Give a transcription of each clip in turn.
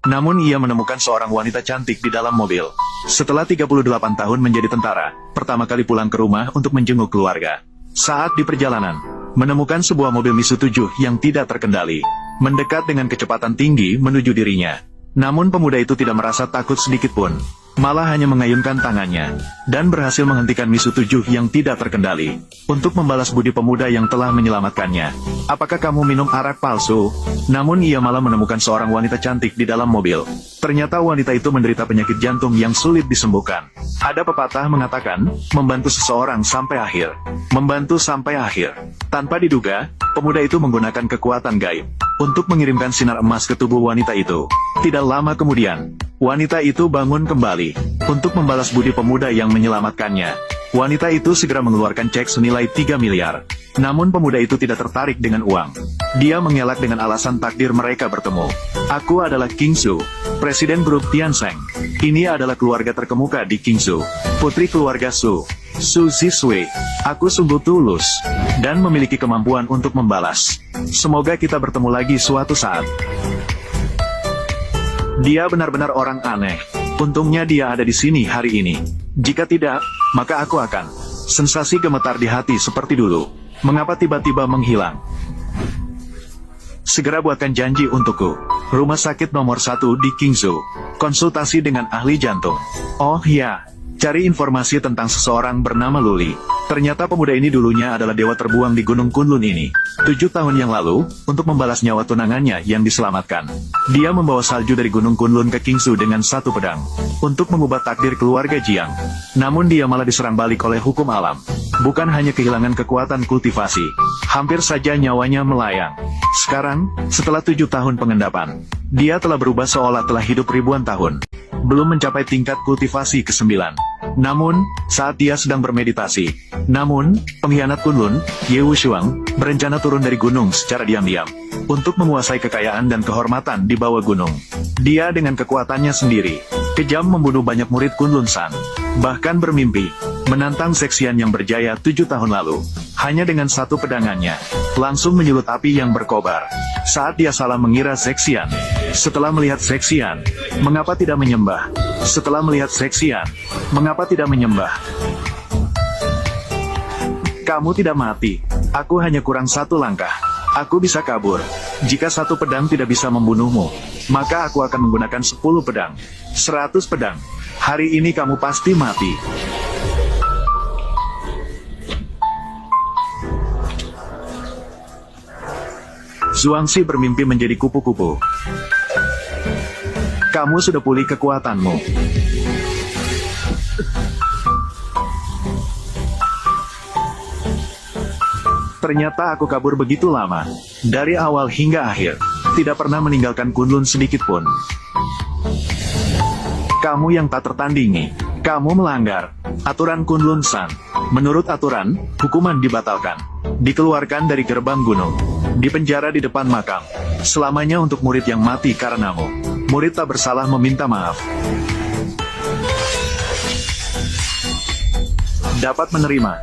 Namun ia menemukan seorang wanita cantik di dalam mobil. Setelah 38 tahun menjadi tentara, pertama kali pulang ke rumah untuk menjenguk keluarga. Saat di perjalanan, menemukan sebuah mobil Mitsubishi yang tidak terkendali, mendekat dengan kecepatan tinggi menuju dirinya. Namun pemuda itu tidak merasa takut sedikit pun, malah hanya mengayunkan tangannya, dan berhasil menghentikan Mitsubishi yang tidak terkendali, untuk membalas budi pemuda yang telah menyelamatkannya. Apakah kamu minum arak palsu? Namun ia malah menemukan seorang wanita cantik di dalam mobil. Ternyata wanita itu menderita penyakit jantung yang sulit disembuhkan. Ada pepatah mengatakan, membantu seseorang sampai akhir. Membantu sampai akhir. Tanpa diduga, pemuda itu menggunakan kekuatan gaib untuk mengirimkan sinar emas ke tubuh wanita itu. Tidak lama kemudian, wanita itu bangun kembali untuk membalas budi pemuda yang menyelamatkannya. Wanita itu segera mengeluarkan cek senilai 3 miliar. Namun pemuda itu tidak tertarik dengan uang. Dia mengelak dengan alasan takdir mereka bertemu. Aku adalah King Su, Presiden Grup Tiansheng. Ini adalah keluarga terkemuka di King Su. Putri keluarga Su, Su Zisui. Aku sungguh tulus dan memiliki kemampuan untuk membalas. Semoga kita bertemu lagi suatu saat. Dia benar-benar orang aneh. Untungnya dia ada di sini hari ini. Jika tidak, maka aku akan. Sensasi gemetar di hati seperti dulu. Mengapa tiba-tiba menghilang? Segera buatkan janji untukku. Rumah sakit nomor 1 di Kingsu. Konsultasi dengan ahli jantung. Oh ya, cari informasi tentang seseorang bernama Luli. Ternyata pemuda ini dulunya adalah dewa terbuang di Gunung Kunlun ini. 7 tahun yang lalu, untuk membalas nyawa tunangannya yang diselamatkan, dia membawa salju dari Gunung Kunlun ke Kingsu dengan satu pedang, untuk mengubah takdir keluarga Jiang. Namun dia malah diserang balik oleh hukum alam. Bukan hanya kehilangan kekuatan kultivasi, hampir saja nyawanya melayang. Sekarang, setelah 7 tahun pengendapan, dia telah berubah seolah telah hidup ribuan tahun. Belum mencapai tingkat kultivasi ke-9. Namun, saat dia sedang bermeditasi, pengkhianat Kunlun, Ye Wushuang, berencana turun dari gunung secara diam-diam, untuk menguasai kekayaan dan kehormatan di bawah gunung. Dia dengan kekuatannya sendiri, kejam membunuh banyak murid Kunlun San. Bahkan bermimpi, menantang Zexian yang berjaya 7 tahun lalu. Hanya dengan satu pedangannya, langsung menyulut api yang berkobar. Saat dia salah mengira Zexian. Setelah melihat Zexian, mengapa tidak menyembah? Setelah melihat Zexian, mengapa tidak menyembah? Kamu tidak mati. Aku hanya kurang satu langkah. Aku bisa kabur. Jika satu pedang tidak bisa membunuhmu, maka aku akan menggunakan 10 pedang. 100 pedang. Hari ini kamu pasti mati. Zhuangzi bermimpi menjadi kupu-kupu. Kamu sudah pulih kekuatanmu. Ternyata aku kabur begitu lama. Dari awal hingga akhir. Tidak pernah meninggalkan Kunlun sedikit pun. Kamu yang tak tertandingi. Kamu melanggar aturan Kunlun San. Menurut aturan, hukuman dibatalkan. Dikeluarkan dari gerbang gunung. Dipenjara di depan makam. Selamanya untuk murid yang mati karenamu. Murid tak bersalah meminta maaf. Dapat menerima.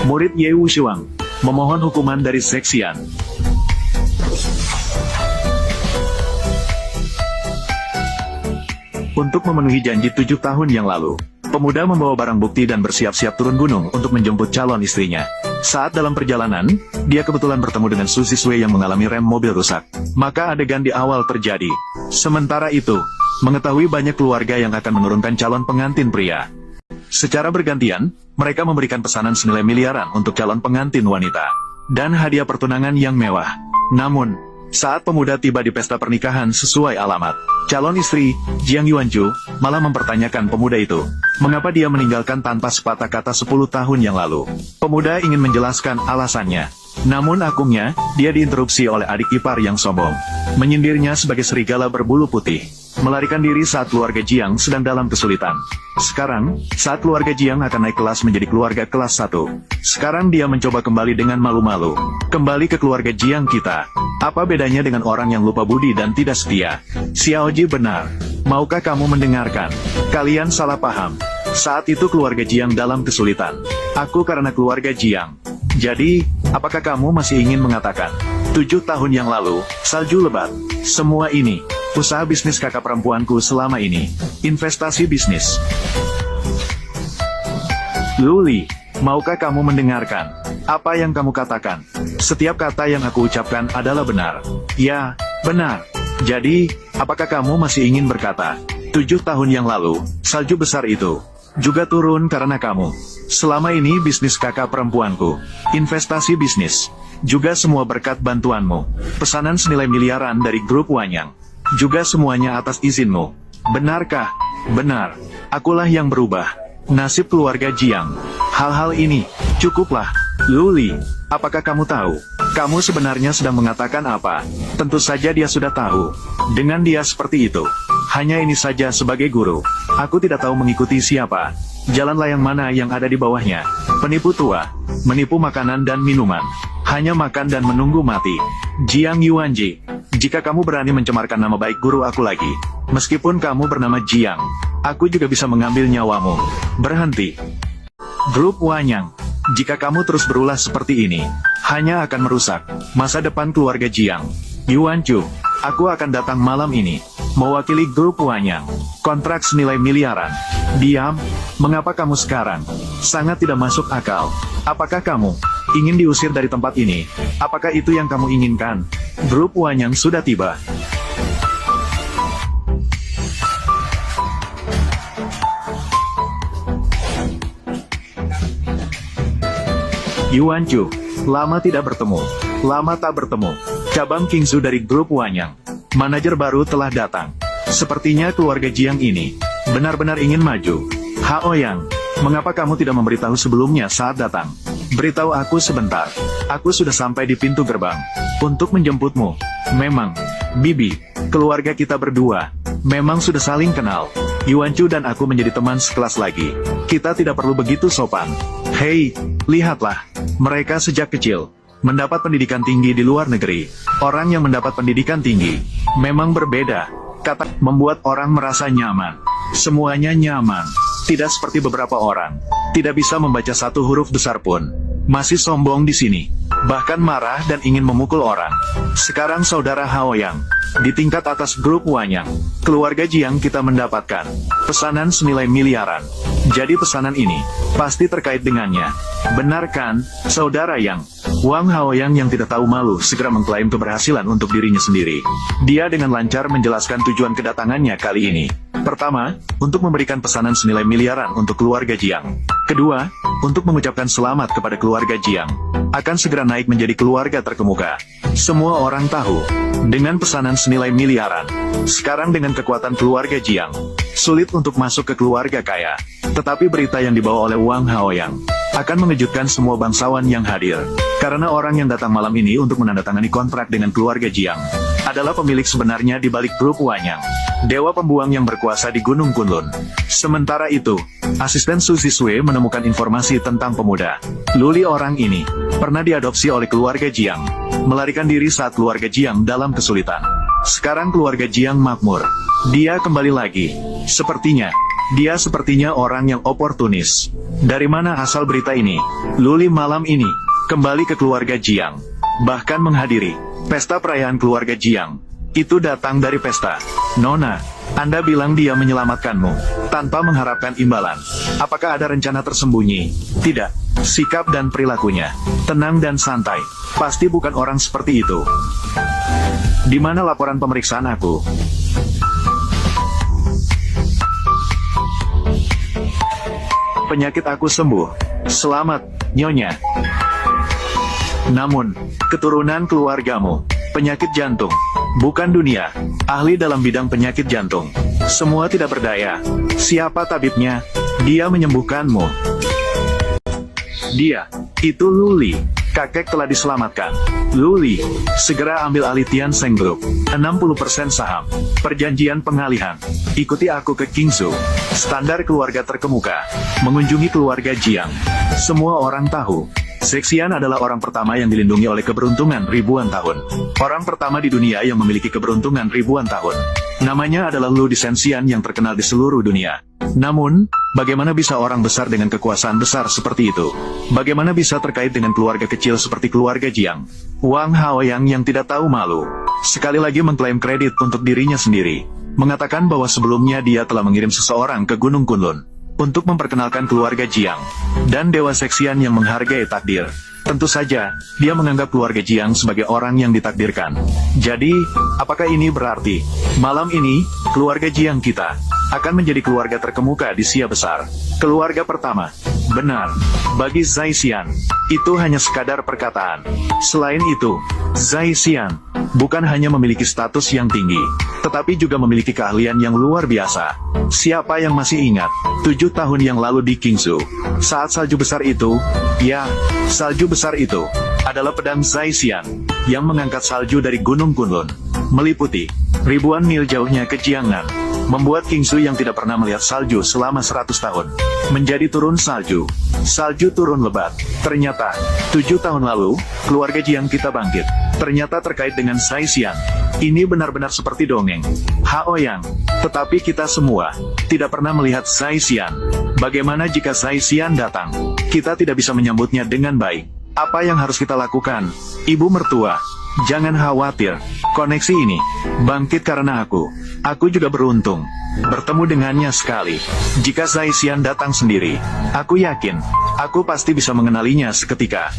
Murid Ye Wushuang memohon hukuman dari Zexian. Untuk memenuhi janji 7 tahun yang lalu, pemuda membawa barang bukti dan bersiap-siap turun gunung untuk menjemput calon istrinya. Saat dalam perjalanan, dia kebetulan bertemu dengan Su Zisui yang mengalami rem mobil rusak. Maka adegan di awal terjadi. Sementara itu, mengetahui banyak keluarga yang akan menurunkan calon pengantin pria. Secara bergantian, mereka memberikan pesanan senilai miliaran untuk calon pengantin wanita. Dan hadiah pertunangan yang mewah. Namun, saat pemuda tiba di pesta pernikahan sesuai alamat, calon istri, Jiang Yuanju, malah mempertanyakan pemuda itu. Mengapa dia meninggalkan tanpa sepatah kata 10 tahun yang lalu? Pemuda ingin menjelaskan alasannya. Namun akungnya, dia diinterupsi oleh adik ipar yang sombong. Menyindirnya sebagai serigala berbulu putih. Melarikan diri saat keluarga Jiang sedang dalam kesulitan. Sekarang, saat keluarga Jiang akan naik kelas menjadi keluarga kelas 1. Sekarang dia mencoba kembali dengan malu-malu. Kembali ke keluarga Jiang kita. Apa bedanya dengan orang yang lupa budi dan tidak setia? Xiaoji benar. Maukah kamu mendengarkan? Kalian salah paham. Saat itu keluarga Jiang dalam kesulitan. Aku karena keluarga Jiang. Jadi, apakah kamu masih ingin mengatakan? 7 tahun yang lalu, salju lebat. Semua ini, usaha bisnis kakak perempuanku selama ini. Investasi bisnis. Luli, maukah kamu mendengarkan apa yang kamu katakan? Setiap kata yang aku ucapkan adalah benar. Ya, benar. Jadi, apakah kamu masih ingin berkata, 7 tahun yang lalu, salju besar itu juga turun karena kamu. Selama ini bisnis kakak perempuanku, investasi bisnis, juga semua berkat bantuanmu. Pesanan senilai miliaran dari grup Wanyang, juga semuanya atas izinmu. Benarkah? Benar. Akulah yang berubah nasib keluarga Jiang. Hal-hal ini, cukuplah. Luli, apakah kamu tahu? Kamu sebenarnya sedang mengatakan apa? Tentu saja dia sudah tahu. Dengan dia seperti itu. Hanya ini saja sebagai guru. Aku tidak tahu mengikuti siapa. Jalan layang mana yang ada di bawahnya. Penipu tua. Menipu makanan dan minuman. Hanya makan dan menunggu mati. Jiang Yuanji, jika kamu berani mencemarkan nama baik guru aku lagi, meskipun kamu bernama Jiang, aku juga bisa mengambil nyawamu. Berhenti. Grup Wanyang, jika kamu terus berulah seperti ini, hanya akan merusak masa depan keluarga Jiang. Yuan Chu, aku akan datang malam ini, mewakili grup Wanyang. Kontrak senilai miliaran. Diam, mengapa kamu sekarang? Sangat tidak masuk akal. Apakah kamu ingin diusir dari tempat ini? Apakah itu yang kamu inginkan? Grup Wanyang sudah tiba. Yuan Chu, lama tidak bertemu. Lama tak bertemu. Cabang Qingzu dari grup Wanyang. Manajer baru telah datang. Sepertinya keluarga Jiang ini benar-benar ingin maju. Hao Yang, mengapa kamu tidak memberitahu sebelumnya saat datang? Beritahu aku sebentar. Aku sudah sampai di pintu gerbang untuk menjemputmu. Memang, Bibi, keluarga kita berdua memang sudah saling kenal. Yuan Chu dan aku menjadi teman sekelas lagi. Kita tidak perlu begitu sopan. Hei, lihatlah. Mereka sejak kecil mendapat pendidikan tinggi di luar negeri. Orang yang mendapat pendidikan tinggi memang berbeda. Kata membuat orang merasa nyaman. Semuanya nyaman. Tidak seperti beberapa orang. Tidak bisa membaca satu huruf besar pun. Masih sombong di sini. Bahkan marah dan ingin memukul orang. Sekarang saudara Hao Yang, di tingkat atas grup Wanyang, keluarga Jiang kita mendapatkan pesanan senilai miliaran. Jadi pesanan ini pasti terkait dengannya. Benar kan, saudara Yang? Wang Hao Yang tidak tahu malu segera mengklaim keberhasilan untuk dirinya sendiri. Dia dengan lancar menjelaskan tujuan kedatangannya kali ini. Pertama, untuk memberikan pesanan senilai miliaran untuk keluarga Jiang. Kedua, untuk mengucapkan selamat kepada keluarga Jiang. Akan segera naik menjadi keluarga terkemuka. Semua orang tahu, dengan pesanan senilai miliaran, sekarang dengan kekuatan keluarga Jiang, sulit untuk masuk ke keluarga kaya. Tetapi berita yang dibawa oleh Wang Hao Yang akan mengejutkan semua bangsawan yang hadir. Karena orang yang datang malam ini untuk menandatangani kontrak dengan keluarga Jiang adalah pemilik sebenarnya di balik grup Wanyang, dewa pembuang yang berkuasa di Gunung Kunlun. Sementara itu, asisten Su Zisui menemukan informasi tentang pemuda Luli. Orang ini pernah diadopsi oleh keluarga Jiang, melarikan diri saat keluarga Jiang dalam kesulitan. Sekarang keluarga Jiang makmur. Dia kembali lagi. Dia sepertinya orang yang oportunis. Dari mana asal berita ini? Luli malam ini kembali ke keluarga Jiang, bahkan menghadiri pesta perayaan keluarga Jiang. Itu datang dari pesta. Nona, Anda bilang dia menyelamatkanmu tanpa mengharapkan imbalan. Apakah ada rencana tersembunyi? Tidak. Sikap dan perilakunya tenang dan santai. Pasti bukan orang seperti itu. Di mana laporan pemeriksaan aku? Penyakit aku sembuh. Selamat, Nyonya. Namun, keturunan keluargamu, penyakit jantung, bukan dunia, ahli dalam bidang penyakit jantung. Semua tidak berdaya. Siapa tabibnya? Dia menyembuhkanmu. Dia, itu Luli. Kakek telah diselamatkan. Luli, segera ambil alih Tiansheng Group. 60% saham. Perjanjian pengalihan. Ikuti aku ke Qingzu. Standar keluarga terkemuka. Mengunjungi keluarga Jiang. Semua orang tahu, Sexian adalah orang pertama yang dilindungi oleh keberuntungan ribuan tahun. Orang pertama di dunia yang memiliki keberuntungan ribuan tahun. Namanya adalah Lu Disensian yang terkenal di seluruh dunia. Namun, bagaimana bisa orang besar dengan kekuasaan besar seperti itu? Bagaimana bisa terkait dengan keluarga kecil seperti keluarga Jiang? Wang Haoyang yang tidak tahu malu, sekali lagi mengklaim kredit untuk dirinya sendiri. Mengatakan bahwa sebelumnya dia telah mengirim seseorang ke Gunung Kunlun untuk memperkenalkan keluarga Jiang dan Dewa Seksian yang menghargai takdir. Tentu saja, dia menganggap keluarga Jiang sebagai orang yang ditakdirkan. Jadi, apakah ini berarti malam ini keluarga Jiang kita akan menjadi keluarga terkemuka di Xia Besar? Keluarga pertama. Benar, bagi Zhai Xian, itu hanya sekadar perkataan. Selain itu, Zhai Xian bukan hanya memiliki status yang tinggi, tetapi juga memiliki keahlian yang luar biasa. Siapa yang masih ingat, 7 tahun yang lalu di Qingzhou, saat salju besar itu, ya, salju besar itu, adalah pedang Zhai Xian, yang mengangkat salju dari Gunung Kunlun, meliputi ribuan mil jauhnya ke Jiangnan, membuat Qingzhou yang tidak pernah melihat salju selama 100 tahun, menjadi turun salju. Salju turun lebat. Ternyata, 7 tahun lalu, keluarga Jiang kita bangkit. Ternyata terkait dengan Zhai Xian. Ini benar-benar seperti dongeng. Haoyang. Tetapi kita semua tidak pernah melihat Zhai Xian. Bagaimana jika Zhai Xian datang? Kita tidak bisa menyambutnya dengan baik. Apa yang harus kita lakukan? Ibu mertua, jangan khawatir. Koneksi ini bangkit karena aku. Aku juga beruntung bertemu dengannya sekali. Jika Zhai Xian datang sendiri, aku yakin aku pasti bisa mengenalinya seketika.